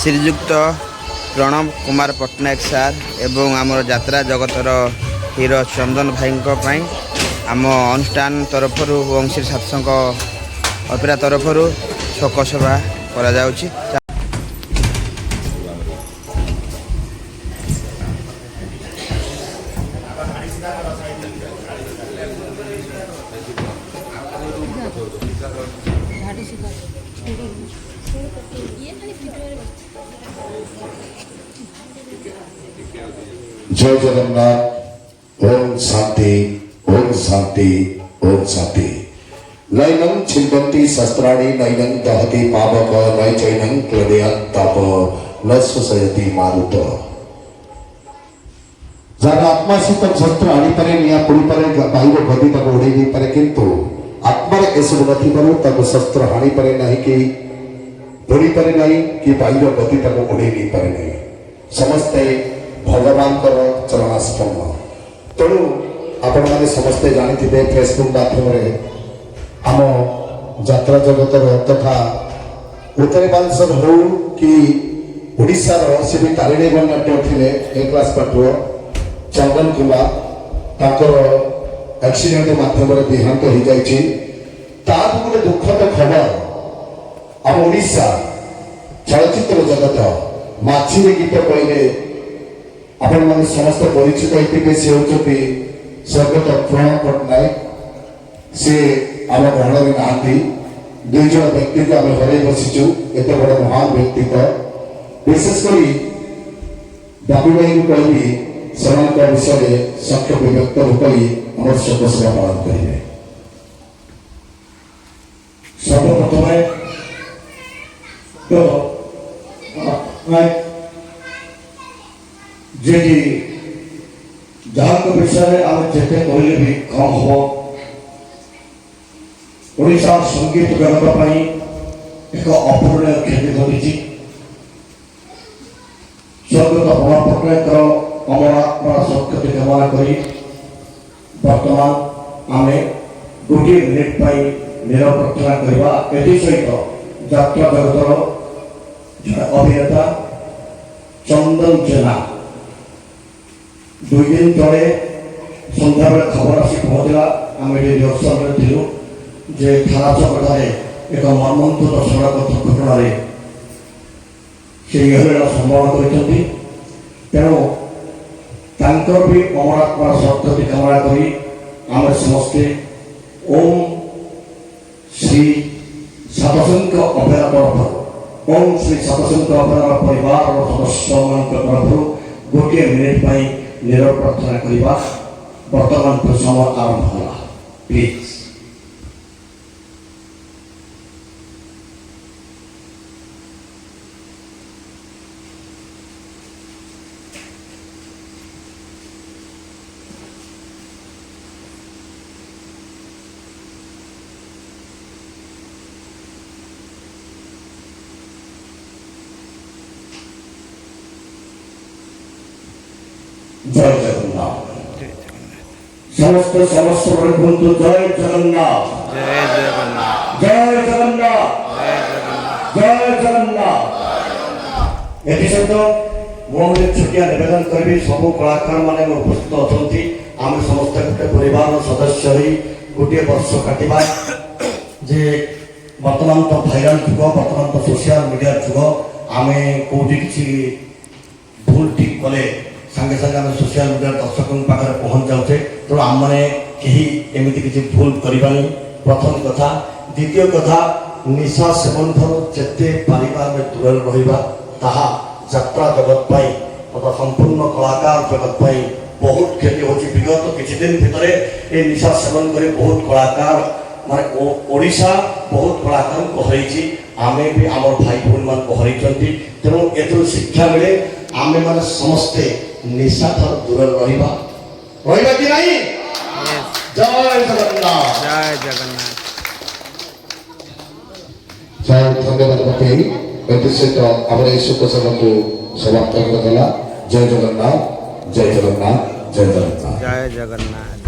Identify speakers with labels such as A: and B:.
A: श्रीजुक्त प्रणव कुमार पट्टनायक सार एवं आमर यात्रा जगतर हीरो चंदन भाई आम अनुष्ठान तरफ और श्री सत्संग अपेरा तरफ शोकसभा करा जाउछि।
B: जय जगन्नाथ। ओम शांति ओम शांति ओम शांति। नैनं छिन्दन्ति शस्त्राणि नैनं दहति पावक नैचैनं क्लेदयत् तप न शोषयति मारुत। जार आत्मा सहित शस्त्र आनी पारे निया पुड़ी पारे बाहिर गति तक उड़े नहीं पारे किंतु आत्मार एसबु नथिबारु तक शस्त्र हानि पारे नहीं कि पुड़ी पारे नहीं कि बाहिर गति तक उड़े नहीं पारे नहीं। समस्ते भगवान चरणास्पन्न। तेणु आपण मैंने समस्ते जानी फेसबुक माध्यम आम यात्रा जगतर तथा उत्तरांचल हो कि ओडिशार से भी तारिणी गणनाट्य थे ए क्लास पाठुआ चंदन कुमार ताकर एक्सीडेंट माध्यम देहांत हो जाइए। गोटे दुखद खबर आम ओडिशा चलचित्र जगत माछी गीत कहले आपण मैंने समस्त परिचित होते सी होती स्वर्गत प्रणव पट्टनायक। सी आम गहण में नहांती दुई जन व्यक्ति को आम हर बसीचु एत बड़ महान व्यक्तित्व विशेषकर दाबी भाई को कहली से विषय संक्षेप व्यक्त होकर आम शोकसभा पालन करेंगे। सर्वप्रथम जी जहाँ विषय आम जिते कहले भी कम हम ओडिशा संगीत जगत एक अपूर्णीय क्षति घटी। स्वर्गत प्रणव पट्टनायक अमरात्मा सत्कति कामना कर बर्तमान आम गोटे मिनिट नीरव प्रार्थना करवा सहित यात्रा जगतर अभिनेता चंदन जेना दुई दिन तले सन्ध्या बेले खबर आसी पहुँचला आम ये रिहर्सल थिलु जे थाना चौकठार एक मर्मन्तुद सड़क दुर्घटन से इहलीला संवरण कर तेणु भी अमरात्मा सत्कति कामना करी आम समस्ते ओम श्री सतसंग अपेरा तरफ ओम श्री सतसंग अपेरा परिवार और सदस्य तरफ गोटे मिनिट नीरव प्रार्थना करवा वर्तमान प्रसंग आरंभ होला। प्लीज जय जगन्नाथ। समस्त समस्त बंधु जय जगन्नाथ
A: जय जगन्नाथ
B: जय जगन्नाथ जय जगन्नाथ। ये सहित मुझे छुटिया निवेदन करी सब कलाकार मैंने उपस्थित अच्छा आम समस्त गोटे परिवार सदस्य गोटे वर्ष काटा जे बर्तमान तो भाइराल जुग बर्तमान तो सोशल मीडिया जुग आम कौटी किसी भूल ठीक कले संगे संगे आम सोशल मीडिया दर्शकों पाखे पहुँच जाऊे। तेणु आम मैंने कहीं एमती किसी भूल करवा प्रथम कथा। द्वितीय कथा निशा सेवन थे पारिवार में दूर रहा ताहा यात्रा जगत तथा संपूर्ण कलाकार जगत बहुत क्षति हो। विगत किसी दिन भितर ये निशा सेवन कर बहुत कलाकार माने ओडिशा बहुत कलाकार को हरई आम भी आम भाई भूल मान को हरई। तेणु ए शिक्षा मिले आम मैंने समस्ते निशा ठार दूर रहा कि नहीं। जय जगन्नाथ
A: जय जगन्नाथ।
B: जय धन्यवाद पकई सहित आम शोक सभा को समाप्त कला। जय जगन्नाथ जय जगन्नाथ जय जगन्नाथ
A: जय जगन्नाथ।